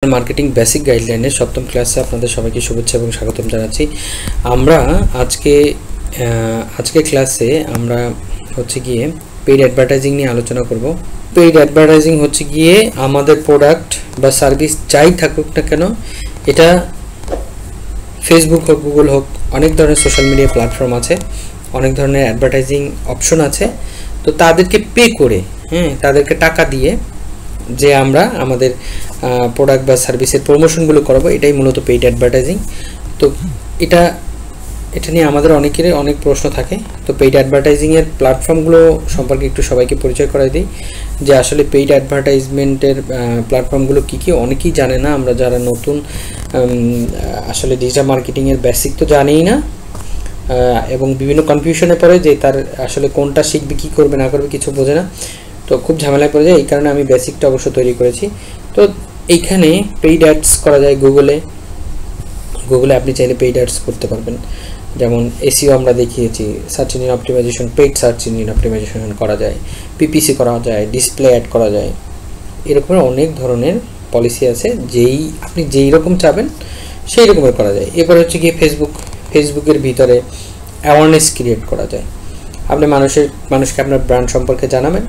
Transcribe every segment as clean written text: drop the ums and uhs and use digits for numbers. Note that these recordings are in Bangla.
মার্কেটিং বেসিক গাইডলাইনের সপ্তম ক্লাসে আপনাদের সবাইকে শুভেচ্ছা এবং স্বাগতম জানাচ্ছি। আমরা আজকে ক্লাসে আমরা হচ্ছে গিয়ে পেইড অ্যাডভার্টাইজিং নিয়ে আলোচনা করব। পেইড অ্যাডভার্টাইজিং হচ্ছে গিয়ে আমাদের প্রোডাক্ট বা সার্ভিস যাই থাকুক না কেন, এটা ফেসবুক হোক, গুগল হোক, অনেক ধরনের সোশ্যাল মিডিয়া প্ল্যাটফর্ম আছে, অনেক ধরনের অ্যাডভার্টাইজিং অপশন আছে। তো তাদেরকে পে করে, তাদেরকে টাকা দিয়ে যে আমরা আমাদের প্রোডাক্ট বা সার্ভিসের প্রমোশনগুলো করাবো, এটাই মূলত পেইড অ্যাডভার্টাইজিং। তো এটা নিয়ে আমাদের অনেকেরই অনেক প্রশ্ন থাকে। তো পেইড অ্যাডভার্টাইজিংয়ের প্ল্যাটফর্মগুলো সম্পর্কে একটু সবাইকে পরিচয় করাই দিই, যে আসলে পেইড অ্যাডভার্টাইজমেন্টের প্ল্যাটফর্মগুলো কী কী অনেকেই জানে না। আমরা যারা নতুন আসলে ডিজিটাল মার্কেটিংয়ের বেসিক তো জানিই না, এবং বিভিন্ন কনফিউশনে পড়ে যে তার আসলে কোনটা শিখবে, কী করবে না করবে কিছু বোঝে না, তো খুব ঝামেলায় পড়ে যায়। এই কারণে আমি বেসিকটা অবশ্য তৈরি করেছি। তো এইখানে পেইড অ্যাডস করা যায় গুগলে আপনি চাইলে পেইড অ্যাডস করতে পারবেন। যেমন এসইও আমরা দেখিয়েছি, search engine optimisation, paid search engine optimisation করা যায়, পিপিসি করা যায়, ডিসপ্লে অ্যাড করা যায়। এরকম অনেক ধরনের পলিসি আছে, আপনি যেই রকম চাবেন সেই রকমের করা যায়। এরপর হচ্ছে গিয়ে ফেসবুকের ভিতরে অ্যাওয়ারনেস ক্রিয়েট করা যায়। আপনি মানুষকে আপনার ব্র্যান্ড সম্পর্কে জানাবেন,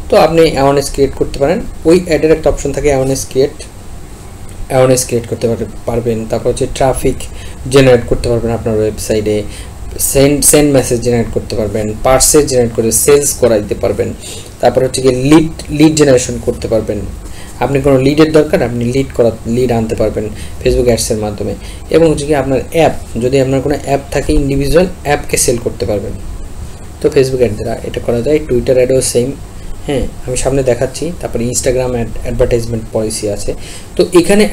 তো আপনি অ্যাওয়ারনেস ক্রিয়েট করতে পারেন। ওই অ্যাডের একটা অপশন থাকে অ্যাওয়ারনেস ক্রিয়েট করতে পারবেন। তারপর হচ্ছে ট্রাফিক জেনারেট করতে পারবেন আপনার ওয়েবসাইটে, সেন্ড মেসেজ জেনারেট করতে পারবেন, পার্সেল জেনারেট করে সেলস করা দিতে পারবেন। তারপর হচ্ছে গিয়ে লিড জেনারেশন করতে পারবেন। আপনি কোনো লিডের দরকার, আপনি লিড আনতে পারবেন ফেসবুক অ্যাডসের মাধ্যমে। এবং হচ্ছে কি আপনার অ্যাপ, যদি আপনার কোনো অ্যাপ থাকে, ইন্ডিভিজুয়াল অ্যাপকে সেল করতে পারবেন। তো ফেসবুক অ্যাড দ্বারা এটা করা যায়। টুইটার অ্যাডও সেম, আমি সামনে দেখাচ্ছি। তারপরে ইনস্টাগ্রাম অ্যাডভার্টাইজমেন্ট পলিসি আছে। তো এখানে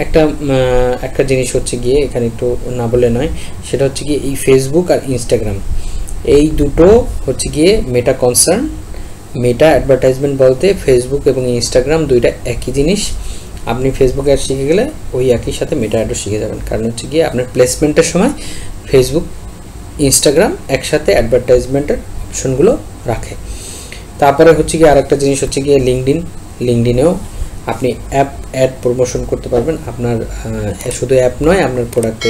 একটা জিনিস হচ্ছে গিয়ে, এখানে একটু না বলে নয়, সেটা হচ্ছে গিয়ে এই ফেসবুক আর ইনস্টাগ্রাম, এই দুটো হচ্ছে গিয়ে মেটা কনসার্ন। মেটা অ্যাডভার্টাইজমেন্ট বলতে ফেসবুক এবং ইনস্টাগ্রাম দুইটা একই জিনিস। আপনি ফেসবুক অ্যাড শিখে গেলে ওই একই সাথে মেটা অ্যাডও শিখে যাবেন। কারণ হচ্ছে গিয়ে আপনার প্লেসমেন্টের সময় ফেসবুক, ইনস্টাগ্রাম একসাথে অ্যাডভার্টাইজমেন্টের অপশনগুলো রাখে। তারপরে হচ্ছে গিয়ে আরেকটা জিনিস হচ্ছে গিয়ে লিঙ্কডিনেও আপনি অ্যাড প্রমোশন করতে পারবেন। আপনার শুধু অ্যাপ নয়, আপনার প্রোডাক্ট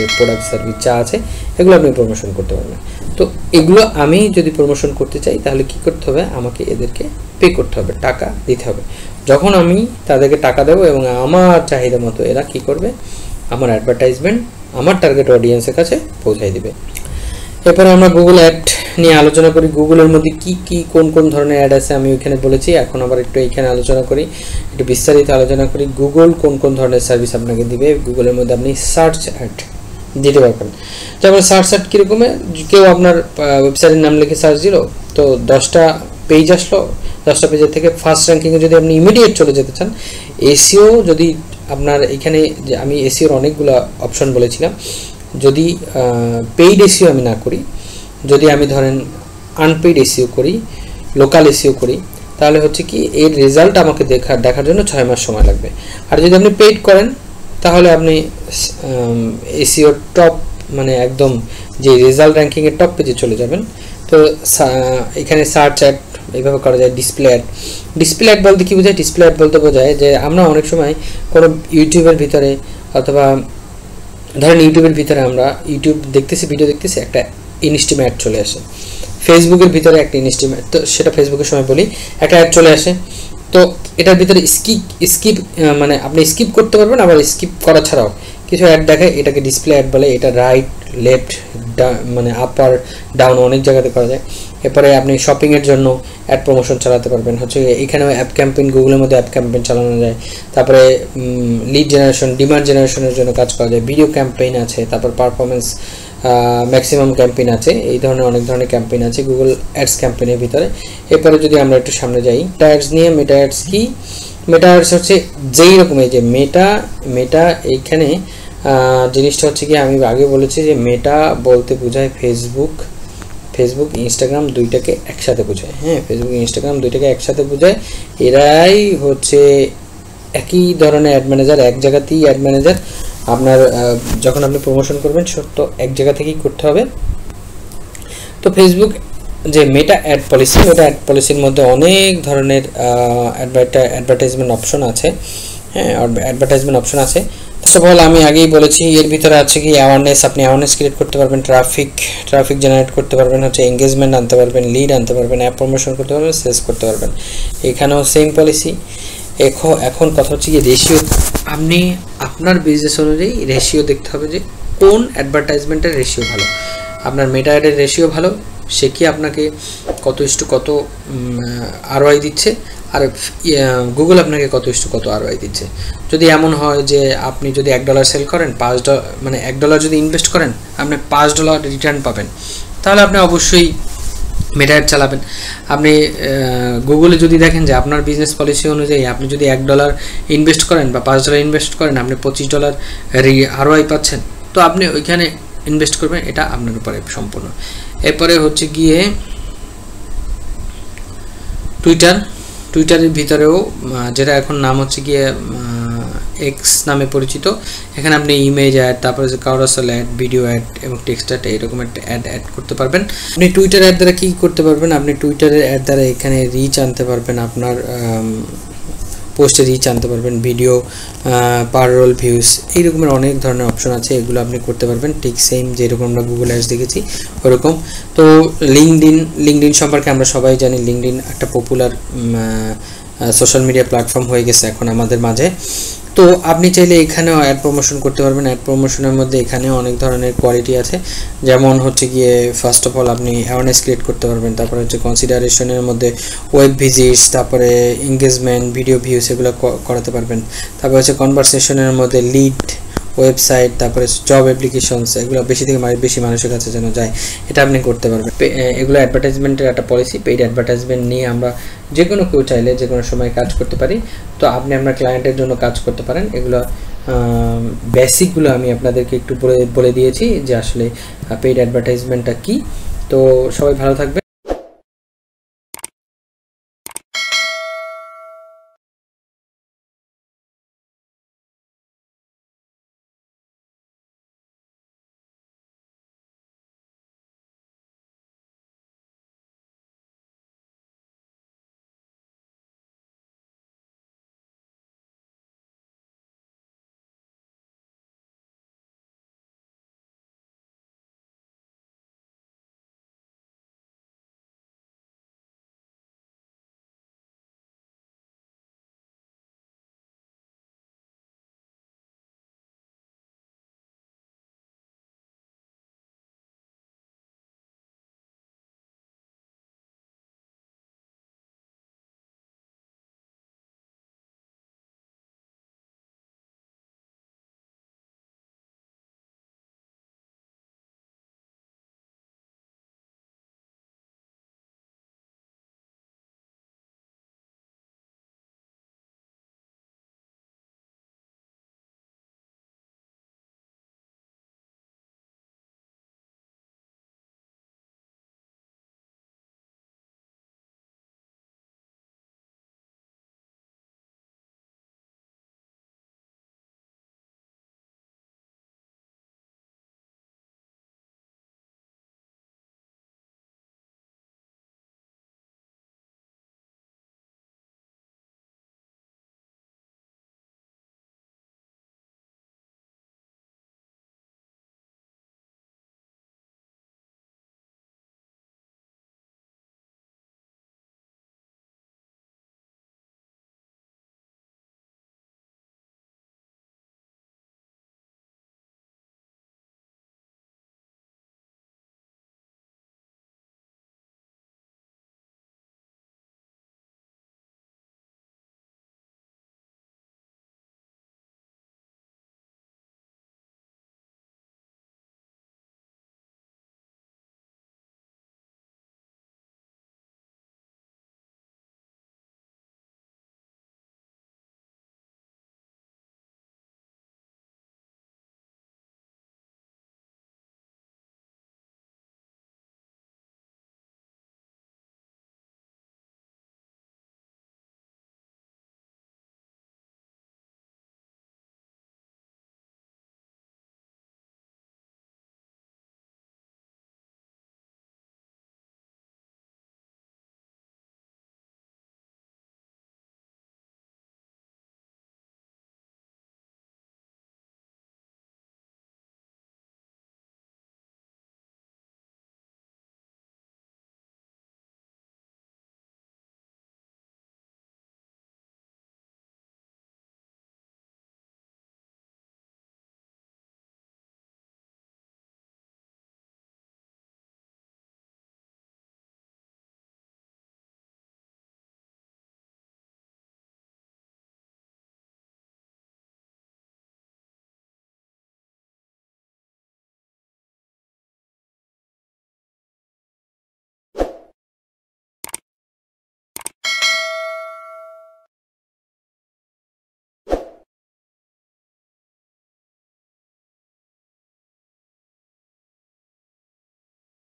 সার্ভিস যা আছে এগুলো আপনি প্রমোশন করতে পারবেন। তো এগুলো আমি যদি প্রমোশন করতে চাই, তাহলে কি করতে হবে? আমাকে এদেরকে পে করতে হবে, টাকা দিতে হবে। যখন আমি তাদেরকে টাকা দেবো এবং আমার চাহিদা মতো এরা কি করবে, আমার অ্যাডভার্টাইজমেন্ট আমার টার্গেট অডিয়েন্সের কাছে পৌঁছায় দিবে। এরপরে আমরা গুগল অ্যাড নিয়ে আলোচনা করি। গুগলের মধ্যে কোন ধরনের অ্যাড আছে আমি ওইখানে বলেছি। এখন আবার একটু এইখানে আলোচনা করি, একটু বিস্তারিত আলোচনা করি। গুগল কোন ধরনের সার্ভিস আপনাকে দিবে। গুগলের মধ্যে আপনি সার্চ অ্যাড দিতে পারবেন। যেমন সার্চ অ্যাড কীরকমের, কেউ আপনার ওয়েবসাইটের নাম লিখে সার্চ দিল, তো 10টা পেজ আসলো, 10টা পেজের থেকে ফার্স্ট র্যাঙ্কিংয়ে যদি আপনি ইমিডিয়েট চলে যেতে চান, এসইও যদি আপনার এখানে, যে আমি এসইওর অনেকগুলো অপশন বলেছিলাম, যদি পেইড এসইও আমি না করি, যদি আমি ধরেন আনপেইড এসইও করি, লোকাল এসইও করি, তাহলে হচ্ছে কি এর রেজাল্ট আমাকে দেখার জন্য 6 মাস সময় লাগবে। আর যদি আপনি পেইড করেন, তাহলে আপনি এসইও টপ, মানে একদম যে রেজাল্ট র্যাঙ্কিংয়ের টপ পেজে চলে যাবেন। তো এখানে সার্চ অ্যাড এইভাবে করা যায়। ডিসপ্লে অ্যাড বলতে কি বোঝায়? ডিসপ্লে অ্যাড বলতে বোঝায় যে আমরা অনেক সময় কোনো ইউটিউবের ভিতরে, অথবা ধরেন ইউটিউবের ভিতরে আমরা ভিডিও দেখতেছি, একটা ইনস্টিম অ্যাড চলে আসে। ফেসবুকের ভিতরে একটা ইনস্টিম, তো সেটা ফেসবুকের সময় বলি, একটা অ্যাড চলে আসে। তো এটার ভিতরে স্কিপ মানে আপনি স্কিপ করতে পারবেন, আবার স্কিপ করা ছাড়াও কিছু অ্যাড দেখায়, এটাকে ডিসপ্লে অ্যাড বলে। এটা রাইট, লেফট, মানে আপ আর ডাউন অনেক জায়গাতে করা যায়। এরপরে আপনি শপিংয়ের জন্য অ্যাড প্রমোশন চালাতে পারবেন। হচ্ছে এখানেও অ্যাপ ক্যাম্পেইন, গুগলের মধ্যে অ্যাপ ক্যাম্পেইন চালানো যায়। তারপরে লিড জেনারেশন, ডিমান্ড জেনারেশনের জন্য কাজ করা যায়। ভিডিও ক্যাম্পেইন আছে, তারপর পারফরমেন্স ম্যাক্সিমাম ক্যাম্পেইন আছে। এই ধরনের অনেক ধরনের ক্যাম্পেইন আছে গুগল অ্যাডস ক্যাম্পেইনের ভিতরে। এরপরে যদি আমরা একটু সামনে যাই, মেটা অ্যাডস নিয়ে। মেটা অ্যাডস কি? মেটা অ্যাডস হচ্ছে যেই রকম, এই যে মেটা এইখানে জিনিসটা হচ্ছে কি, আমি আগে বলেছি যে মেটা বলতে বোঝায় ফেসবুক, ইনস্টাগ্রাম দুইটাকে একসাথে বোঝায়। ফেসবুক, ইনস্টাগ্রাম দুইটাকে একসাথে বোঝায়। এরাই হচ্ছে একই ধরনের অ্যাড ম্যানেজার, এক জায়গাতেই অ্যাড ম্যানেজার। আপনার যখন আপনি প্রমোশন করবেন, সত্য এক জায়গা থেকেই করতে হবে। তো ফেসবুক যে মেটা অ্যাড পলিসির মধ্যে অনেক ধরনের অ্যাডভার্টাইজমেন্ট অপশন আছে। হ্যাঁ, আর অ্যাডভার্টাইজমেন্ট অপশন আছে। ফার্স্ট অফ অল আমি আগেই বলেছি এর ভিতরে আছে কি অ্যাওয়ারনেস, আপনি অ্যাওয়ারনেস ক্রিয়েট করতে পারবেন, ট্রাফিক জেনারেট করতে পারবেন, হচ্ছে এঙ্গেজমেন্ট আনতে পারবেন, লিড আনতে পারবেন, অ্যাপ প্রমোশন করতে পারবেন, সেলস করতে পারবেন। এখানেও সেম পলিসি। এখন কথা হচ্ছে কি রেশিও, আপনি আপনার বিজনেস অনুযায়ী রেশিও দেখতে হবে যে কোন অ্যাডভার্টাইজমেন্টের রেশিও ভালো। আপনার মেটা অ্যাডের রেশিও ভালো, সে কি আপনাকে কত আরওআই দিচ্ছে, আর গুগল আপনাকে কত আরওআই দিচ্ছে। যদি এমন হয় যে আপনি যদি $1 সেল করেন, $5 মানে $1 যদি ইনভেস্ট করেন আপনি $5 রিটার্ন পাবেন, তাহলে আপনি অবশ্যই মেটা অ্যাড চালাবেন। আপনি গুগলে যদি দেখেন যে আপনার বিজনেস পলিসি অনুযায়ী আপনি যদি $1 ইনভেস্ট করেন বা $5 ইনভেস্ট করেন আপনি $25 আরওআই পাচ্ছেন, তো আপনি ওইখানে ইনভেস্ট করবেন, এটা আপনার উপরে সম্পূর্ণ। এরপরে হচ্ছে গিয়ে টুইটারের ভিতরেও যেটা এখন নাম হচ্ছে গিয়ে এক্স নামে পরিচিত, এখানে আপনি ইমেজ অ্যাড, তারপরে যে কারোসেল অ্যাড, ভিডিও অ্যাড এবং টেক্সট অ্যাড, এরকম একটা অ্যাড করতে পারবেন। আপনি টুইটার অ্যাড দ্বারা কী করতে পারবেন, আপনি টুইটারের অ্যাড দ্বারা এখানে রিচ আনতে পারবেন, আপনার পোস্টে রিচ আনতে পারবেন, ভিডিও পার রোল ভিউজ, এইরকমের অনেক ধরনের অপশন আছে, এগুলো আপনি করতে পারবেন ঠিক সেম যেরকম আমরা গুগল অ্যাডস দেখেছি ওরকম। তো লিঙ্কডইন সম্পর্কে আমরা সবাই জানি, লিঙ্কডইন একটা পপুলার সোশ্যাল মিডিয়া প্ল্যাটফর্ম হয়ে গেছে এখন আমাদের মাঝে। তো আপনি চাইলে এখানেও অ্যাড প্রমোশন করতে পারবেন। অ্যাড প্রমোশনের মধ্যে এখানেও অনেক ধরনের কোয়ালিটি আছে, যেমন হচ্ছে গিয়ে ফার্স্ট অফ অল আপনি অ্যাওয়ারনেস ক্রিয়েট করতে পারবেন, তারপরে হচ্ছে কনসিডারেশনের মধ্যে ওয়েব ভিজিটস, তারপরে এঙ্গেজমেন্ট, ভিডিও ভিউস এগুলো করাতে পারবেন, তারপরে হচ্ছে কনভারসেশনের মধ্যে লিড, ওয়েবসাইট, তারপরে জব অ্যাপ্লিকেশনস, এগুলো বেশি থেকে বেশি মানুষের কাছে যেন যায়, এটা আপনি করতে পারবেন। এগুলো অ্যাডভার্টাইজমেন্টের একটা পলিসি। পেইড অ্যাডভার্টাইজমেন্ট নিয়ে আমরা যে কোনো কেউ চাইলে যে কোনো সময় কাজ করতে পারি। তো আপনি আপনার ক্লায়েন্টের জন্য কাজ করতে পারেন। এগুলো বেসিকগুলো আমি আপনাদেরকে একটু বলে দিয়েছি যে আসলে পেইড অ্যাডভার্টাইজমেন্টটা কী। তো সবাই ভালো থাকবে।